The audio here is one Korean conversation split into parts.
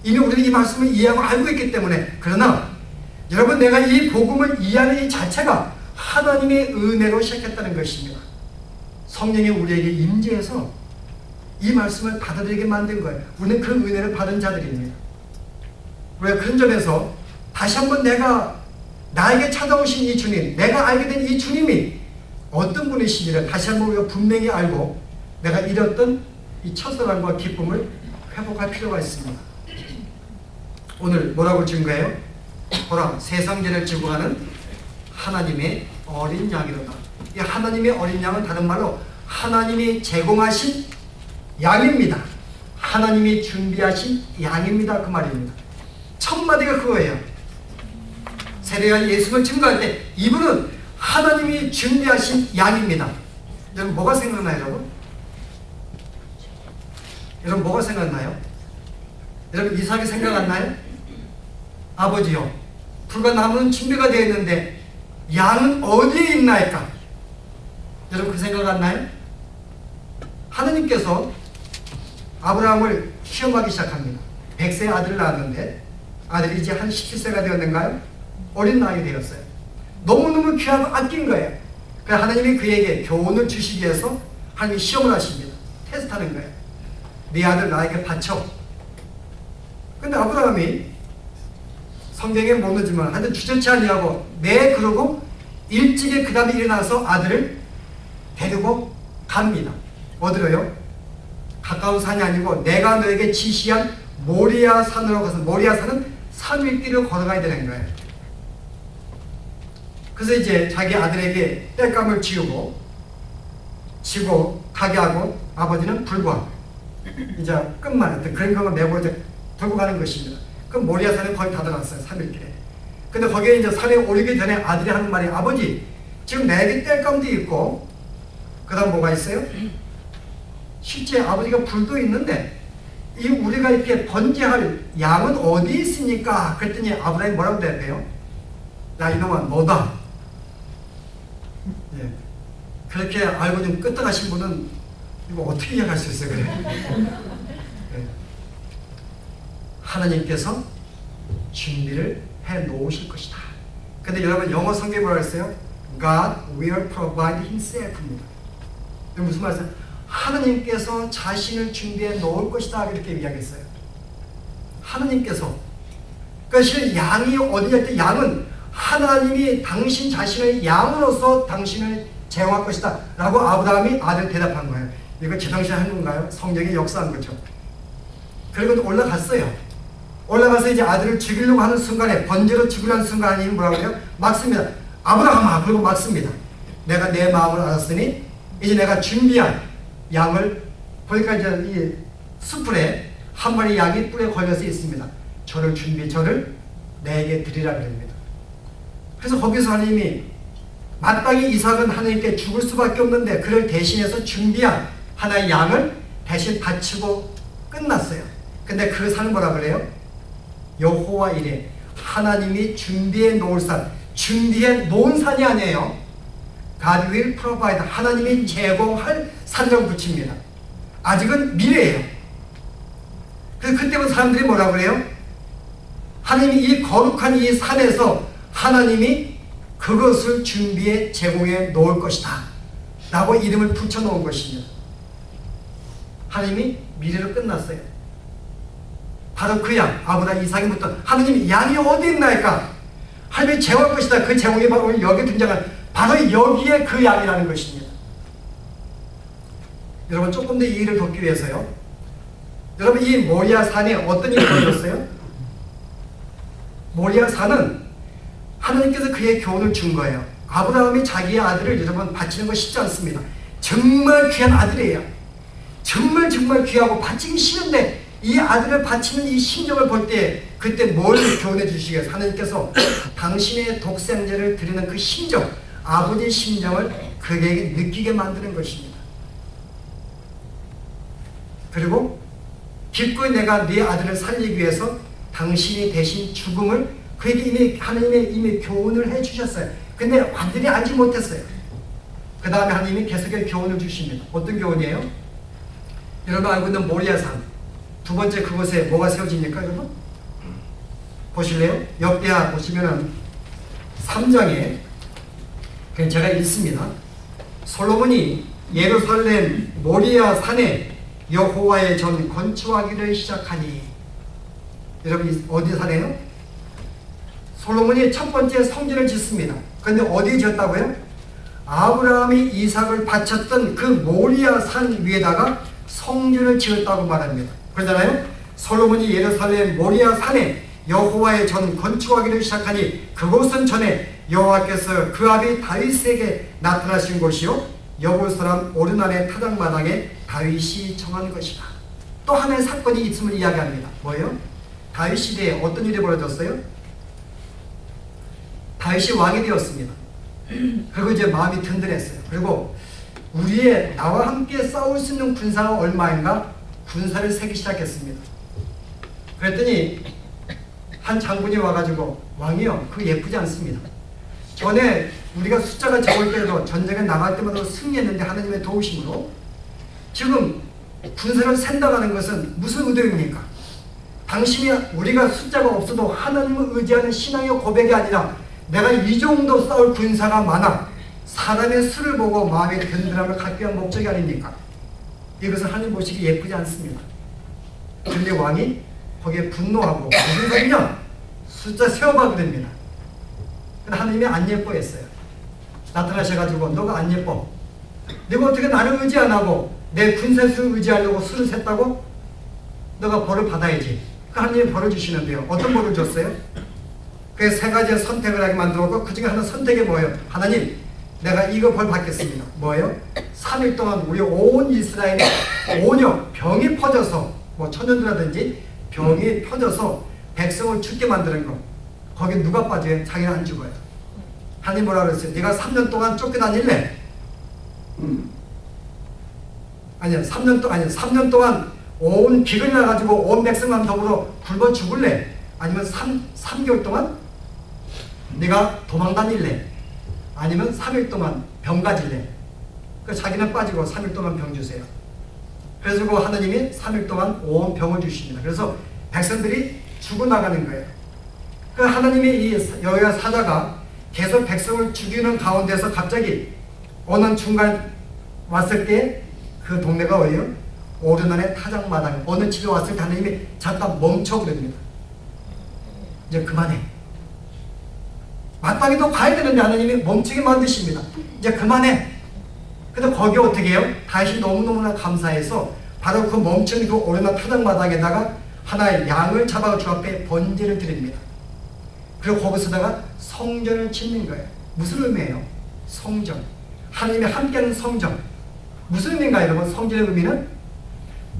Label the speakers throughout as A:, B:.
A: 이미 우리는 이 말씀을 이해하고 알고 있기 때문에. 그러나 여러분, 내가 이 복음을 이해하는 이 자체가 하나님의 은혜로 시작했다는 것입니다. 성령이 우리에게 임재해서 이 말씀을 받아들이게 만든 거예요. 우리는 그 은혜를 받은 자들입니다. 우리가 그런 점에서 다시 한번 나에게 찾아오신 이 주님, 내가 알게 된 이 주님이 어떤 분이신지를 다시 한번 우리가 분명히 알고 내가 잃었던 이 첫사랑과 기쁨을 회복할 필요가 있습니다. 오늘 뭐라고 지은 거예요? 보라, 세상죄를 지고 가는 하나님의 어린 양이로다. 이 하나님의 어린 양은 다른 말로 하나님이 제공하신 양입니다. 하나님이 준비하신 양입니다. 그 말입니다. 첫 마디가 그거예요. 세례요한 예수를 증거할 때 이분은 하나님이 준비하신 양입니다. 여러분, 뭐가 생각나요, 여러분? 여러분, 뭐가 생각나요? 여러분, 이삭이 생각 안 나요? 아버지요, 불과 나무는 준비가 되어 있는데 양은 어디에 있나이까? 여러분, 그 생각 안 나요? 하느님께서 아브라함을 시험하기 시작합니다. 100세의 아들을 낳았는데 아들이 이제 한 17세가 되었는가요? 어린 나이 되었어요. 너무너무 귀하고 아낀 거예요. 그래서 하나님이 그에게 교훈을 주시기 위해서 하나님이 시험을 하십니다. 테스트하는 거예요. 네 아들 나에게 바쳐. 근데 아브라함이 성경에 못 넣지만 하여튼 주저치 아니하고 네 그러고 일찍이 그 다음에 일어나서 아들을 데리고 갑니다. 어디로요? 가까운 산이 아니고 내가 너에게 지시한 모리아 산으로 가서, 모리아 산은 3일 길을 걸어가야 되는 거예요. 그래서 이제 자기 아들에게 땔감을 지고 가게 하고 아버지는 불과 이제 끝만 했던 그런 것만 메고 이제 들고 가는 것입니다. 그럼 모리아 산에 거의 다 들어갔어요. 3일길에. 근데 거기에 이제 산에 오르기 전에 아들이 하는 말이, 아버지, 지금 내게 땔감도 있고 그 다음 뭐가 있어요? 실제 아버지가 불도 있는데 이 우리가 이렇게 번제할 양은 어디 있습니까? 그랬더니 아브라함이 뭐라고 대답해요? 야, 이놈아, 너다. 예. 그렇게 알고 좀 끄떡하신 분은 이거 어떻게 이해할 수 있어요? 그래. 예. 하나님께서 준비를 해 놓으실 것이다. 근데 여러분, 영어 성경에 뭐라고 했어요? God will provide himself입니다. 이게 무슨 말이세요? 하나님께서 자신을 준비해 놓을 것이다. 이렇게 이야기했어요. 하나님께서. 그러니까 실은 양이 어디냐 할 때 양은 하나님이 당신 자신을 양으로서 당신을 제공할 것이다 라고 아브라함이 아들 대답한 거예요. 이거 제정신 한 건가요? 성경이 역사한 거죠. 그리고 올라갔어요. 올라가서 이제 아들을 죽이려고 하는 순간에, 번제로 죽이려고 하는 순간에 뭐라고 해요? 막습니다. 아브라함아, 그리고 막습니다. 내가 내 마음을 알았으니 이제 내가 준비한 양을, 보니까 이제 이 숯불에 한 마리 양이 뿔에 걸려서 있습니다. 저를 내게 드리라 그럽니다. 그래서 거기서 하나님이 마땅히 이삭은 하나님께 죽을 수밖에 없는데 그를 대신해서 준비한 하나의 양을 대신 바치고 끝났어요. 근데 그 산은 뭐라 그래요? 여호와 이레, 하나님이 준비해 놓을 산, 준비해 놓은 산이 아니에요. God will provide, 하나님이 제공할 산이라고 붙입니다. 아직은 미래예요. 그래서 그때부터 사람들이 뭐라고 그래요? 하나님이 이 거룩한 이 산에서 하나님이 그것을 준비해 제공해 놓을 것이다 라고 이름을 붙여놓은 것입니다. 하나님이 미래로 끝났어요. 바로 그 양, 아브라함, 이삭이 묻던 하나님이 양이 어디 있나이까? 하나님이 제공할 것이다. 그 제공이 바로 여기 등장한 바로 여기에 그 양이라는 것입니다. 여러분, 조금 더 이해를 돕기 위해서요. 여러분, 이 모리아 산에 어떤 일이 벌어졌어요? 모리아 산은 하나님께서 그의 교훈을 준 거예요. 아브라함이 자기의 아들을 여러분 바치는 거 쉽지 않습니다. 정말 귀한 아들이에요. 정말 귀하고 바치기 싫은데 이 아들을 바치는 이 심정을 볼 때 그때 뭘 교훈해 주시겠어요? 하나님께서 당신의 독생자를 드리는 그 심정, 아버지의 심정을 그에게 느끼게 만드는 것입니다. 그리고 기꺼이 내가 네 아들을 살리기 위해서 당신이 대신 죽음을 그에게 하나님이 교훈을 해 주셨어요. 근데 완전히 알지 못했어요. 그 다음에 하나님이 계속해서 교훈을 주십니다. 어떤 교훈이에요? 여러분 알고 있는 모리아산. 두 번째 그곳에 뭐가 세워집니까, 여러분? 보실래요? 역대하 보시면은 3장에 그냥 제가 읽습니다. 솔로몬이 예루살렘 모리아 산에 여호와의 전 건축하기를 시작하니, 여러분 어디 산에요? 솔로몬이 첫 번째 성전을 짓습니다. 그런데 어디 지었다고요? 아브라함이 이삭을 바쳤던 그 모리아 산 위에다가 성전을 지었다고 말합니다. 그러잖아요. 솔로몬이 예루살렘 모리아 산에 여호와의 전 건축하기를 시작하니 그곳은 전에 여호와께서 그 아비 다윗에게 나타나신 곳이요 여부 사람 오르난의 타작마당에 다윗이 정한 것이다. 또 하나의 사건이 있음을 이야기합니다. 뭐예요? 다윗 시대에 어떤 일이 벌어졌어요? 다윗이 왕이 되었습니다. 그리고 이제 마음이 든든했어요. 그리고 우리의 나와 함께 싸울 수 있는 군사가 얼마인가 군사를 세기 시작했습니다. 그랬더니 한 장군이 와가지고, 왕이요, 그거 예쁘지 않습니다. 전에 우리가 숫자가 적을 때도 전쟁에 나갈 때마다 승리했는데 하나님의 도우심으로 지금 군사를 센다는 것은 무슨 의도입니까? 당신이 우리가 숫자가 없어도 하나님을 의지하는 신앙의 고백이 아니라 내가 이 정도 싸울 군사가 많아 사람의 수를 보고 마음의 든든함을 갖기 위한 목적이 아닙니까? 이것은 하나님 보시기 예쁘지 않습니다. 그런데 왕이 거기에 분노하고 무슨 소리냐? 숫자 세워봐 그럽니다. 근데 하나님이 안 예뻐했어요. 나타나셔가지고 너가 안 예뻐. 네가 어떻게 나를 의지 안 하고 내 군사수를 의지하려고 수를 셌다고? 너가 벌을 받아야지. 그 하나님이 벌을 주시는데요. 어떤 벌을 줬어요? 그 세 가지의 선택을 하게 만들었고 그 중에 하나 선택이 뭐예요? 하나님, 내가 이거 벌 받겠습니다. 뭐예요? 3일 동안 우리 온 이스라엘에 온역 병이 퍼져서 뭐 천연두라든지 병이 퍼져서 백성을 죽게 만드는 거. 거기 누가 빠져요? 자기는 안 죽어요. 하나님 뭐라 그랬어요? 네가 3년 동안 쫓겨다닐래? 아니야, 3년 동안 온 비근이 나가지고 온 백성만 더불어 굶어 죽을래? 아니면 3개월 동안 네가 도망 다닐래? 아니면 3일 동안 병 가질래? 그 자기는 빠지고 3일 동안 병 주세요. 그래서 하나님이 3일 동안 온 병을 주십니다. 그래서 백성들이 죽어나가는 거예요. 그 하나님이 이 여호와 사자가 계속 백성을 죽이는 가운데서 갑자기 어느 중간 왔을 때 그 동네가 어디예요? 오르난의 타작마당. 어느 집에 왔을 때 하나님이 잠깐 멈춰버립니다. 이제 그만해. 마땅히 또 가야 되는데 하나님이 멈추게 만드십니다. 이제 그만해. 근데 거기 어떻게 해요? 다윗이 너무너무나 감사해서 바로 그 멈춘 그 오르난 타작마당에다가 하나의 양을 잡아 주 앞에 번제를 드립니다. 그리고 거기서다가 성전을 짓는 거예요. 무슨 의미예요? 성전. 하나님이 함께하는 성전. 무슨 의미인가요, 여러분? 성전의 의미는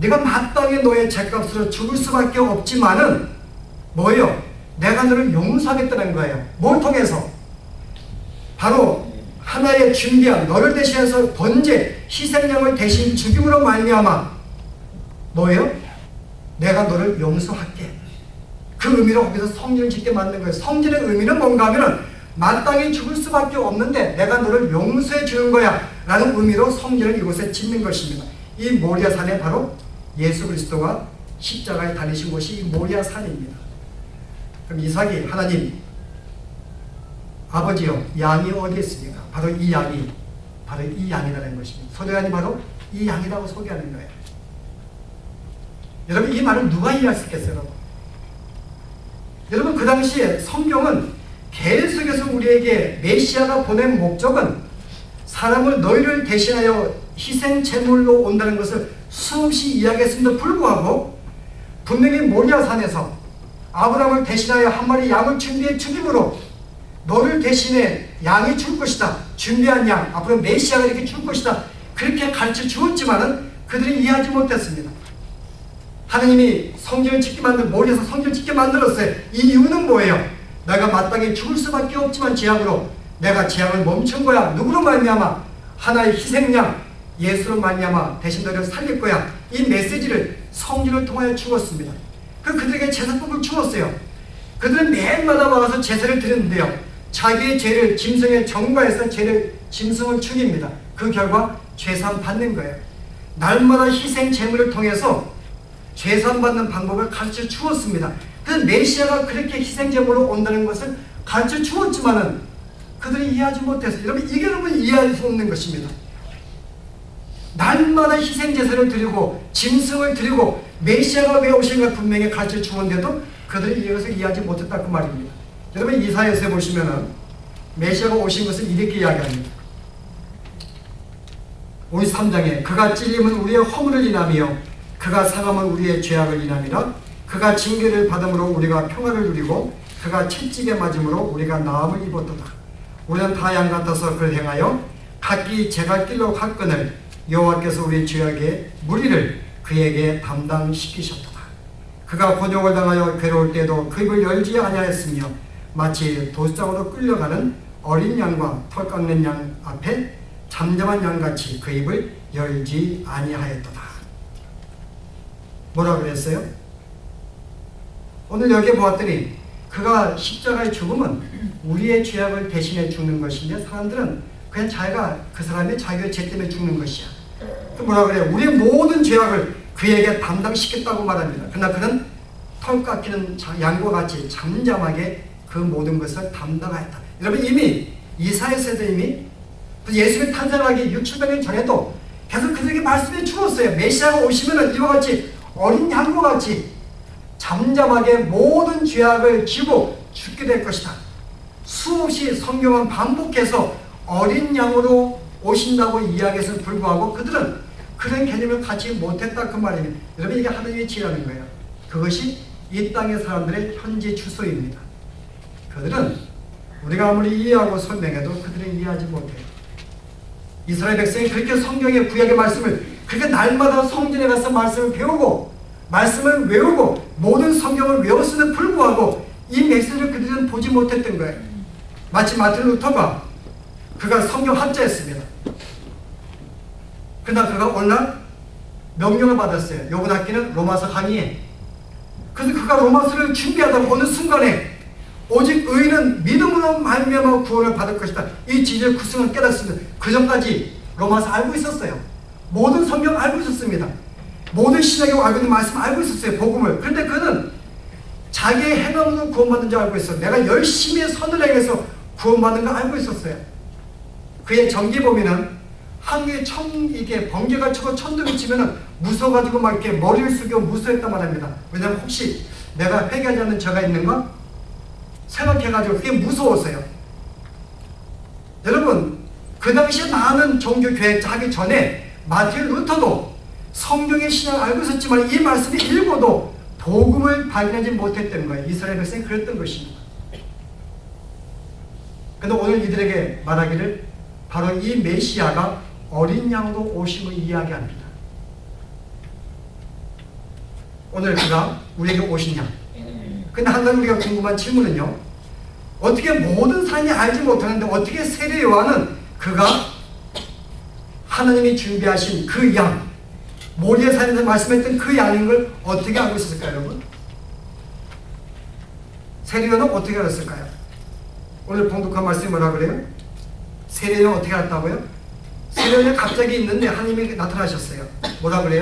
A: 네가 마땅히 너의 죄값으로 죽을 수밖에 없지만은 뭐예요? 내가 너를 용서하겠다는 거예요. 뭘 통해서? 바로 하나의 준비한 너를 대신해서 번제, 희생양을 대신 죽임으로 말미암아 뭐예요? 내가 너를 용서할게. 그 의미로 거기서 성전을 짓게 만든 거예요. 성전의 의미는 뭔가 하면은 마땅히 죽을 수밖에 없는데 내가 너를 용서해 주는 거야 라는 의미로 성전을 이곳에 짓는 것입니다. 이 모리아 산에 바로 예수 그리스도가 십자가에 달리신 곳이 이 모리아 산입니다. 그럼 이삭이 하나님 아버지요, 양이 어디 있습니까? 바로 이 양이 바로 이 양이라는 것입니다. 소대관이 바로 이 양이라고 소개하는 거예요. 여러분 이 말을 누가 이해할 수 있겠어요? 여러분 그 당시에 성경은 계속해서 우리에게 메시아가 보낸 목적은 사람을 너희를 대신하여 희생 제물로 온다는 것을 수없이 이야기했음에도 불구하고 분명히 모리아 산에서 아브라함을 대신하여 한 마리 양을 준비해 죽임으로 너를 대신해 양이 줄 것이다. 준비한 양, 앞으로 메시아가 이렇게 줄 것이다. 그렇게 가르쳐 주었지만은 그들이 이해하지 못했습니다. 하나님이 성전을 짓게 모리아에서 성전을 짓게 만들었어요. 이 이유는 뭐예요? 내가 마땅히 죽을 수밖에 없지만 재앙으로 내가 재앙을 멈춘 거야. 누구로 말미암아? 하나의 희생양 예수로 말미암아 대신 너를 살릴 거야. 이 메시지를 성전을 통하여 주었습니다. 그들에게 제사법을 주었어요. 그들은 매일마다 와서 제사를 드리는데요. 자기의 죄를 짐승에 정과해서 짐승을 죽입니다. 그 결과 죄산 받는 거예요. 날마다 희생 제물을 통해서 제사받는 방법을 가르쳐 주었습니다. 그래서 메시아가 그렇게 희생제물로 온다는 것을 가르쳐 주었지만은 그들이 이해하지 못했어요. 여러분, 이게 여러분 이해할 수 없는 것입니다. 날마다 희생제사를 드리고 짐승을 드리고 메시아가 왜 오신가 분명히 가르쳐 주었는데도 그들이 이것을 이해하지 못했다 그 말입니다. 여러분, 이사야서에 보시면은 메시아가 오신 것을 이렇게 이야기합니다. 53장에 그가 찔림은 우리의 허물을 인하며 그가 상함은 우리의 죄악을 인함이라. 그가 징계를 받음으로 우리가 평화를 누리고 그가 채찍에 맞음으로 우리가 나음을 입었도다. 우리는 다 양 같아서 그를 행하여 각기 제갈길로 갔거늘 여호와께서 우리 죄악의 무리를 그에게 담당시키셨도다. 그가 곤욕을 당하여 괴로울 때도 그 입을 열지 아니하였으며 마치 도장으로 끌려가는 어린 양과 털 깎는 양 앞에 잠잠한 양같이 그 입을 열지 아니하였도다. 뭐라 그랬어요? 오늘 여기에 보았더니 그가 십자가의 죽음은 우리의 죄악을 대신해 죽는 것인데 사람들은 그냥 자기가 그 사람이 자기의 죄 때문에 죽는 것이야. 또 뭐라 그래요? 우리의 모든 죄악을 그에게 담당시켰다고 말합니다. 그러나 그는 털 깎이는 양과 같이 잠잠하게 그 모든 것을 담당하였다. 여러분, 이미 이사야서에도 이미 예수의 탄생하기 6, 700년 전에도 계속 그들에게 말씀해 주었어요. 메시아가 오시면 이와 같이 어린 양과 같이 잠잠하게 모든 죄악을 지고 죽게 될 것이다. 수없이 성경은 반복해서 어린 양으로 오신다고 이야기해서 불구하고 그들은 그런 개념을 갖지 못했다 그 말입니다. 여러분, 이게 하나님의 지혜라는 거예요. 그것이 이 땅의 사람들의 현재 주소입니다. 그들은 우리가 아무리 이해하고 설명해도 그들은 이해하지 못해요. 이스라엘 백성이 그렇게 성경의 구약의 말씀을 그렇게 날마다 성전에 가서 말씀을 배우고 말씀을 외우고 모든 성경을 외웠음에도 불구하고 이 메시지를 그들은 보지 못했던 거예요. 마치 마틴 루터가 그가 성경학자였습니다. 그러나 그가 어느 날 명령을 받았어요. 요번 학기는 로마서 강의해. 그래서 그가 로마서를 준비하다 어느 순간에 오직 의인은 믿음으로 말미암아 구원을 받을 것이다. 이 진리의 구성을 깨닫습니다. 그 전까지 로마서 알고 있었어요. 모든 성경 알고 있었습니다. 모든 신약에 알고 있는 말씀 알고 있었어요. 복음을. 그런데 그는 자기의 행함으로 구원받는 줄 알고 있어요. 내가 열심히 선을 행해서 구원받는 거 알고 있었어요. 그의 전기 보면은 한국에 이게 번개가 치고 천둥이 치면은 무서워가지고 막 이렇게 머리를 숙이고 무서워했단 말입니다. 왜냐면 혹시 내가 회개하지 않는 죄가 있는가? 생각해가지고 그게 무서웠어요. 여러분, 그 당시에 많은 종교교회 하기 전에 마틴 루터도 성경의 신앙을 알고 있었지만 이 말씀을 읽어도 복음을 발견하지 못했던 거예요. 이스라엘 백성이 그랬던 것입니다. 그런데 오늘 이들에게 말하기를 바로 이 메시아가 어린 양으로 오심을 이야기합니다. 오늘 그가 우리에게 오신 양. 근데 한 가지 우리가 궁금한 질문은요, 어떻게 모든 사람이 알지 못하는데 어떻게 세례 요한은 그가 하나님이 준비하신 그 양, 모리아산에서 말씀했던 그 양인 걸 어떻게 알고 있었을까요, 여러분? 세례 요한은 어떻게 알았을까요? 오늘 봉독한 말씀이 뭐라 그래요? 세례 요한 어떻게 알았다고요? 세례 요한이 갑자기 있는데 하나님이 나타나셨어요. 뭐라 그래요?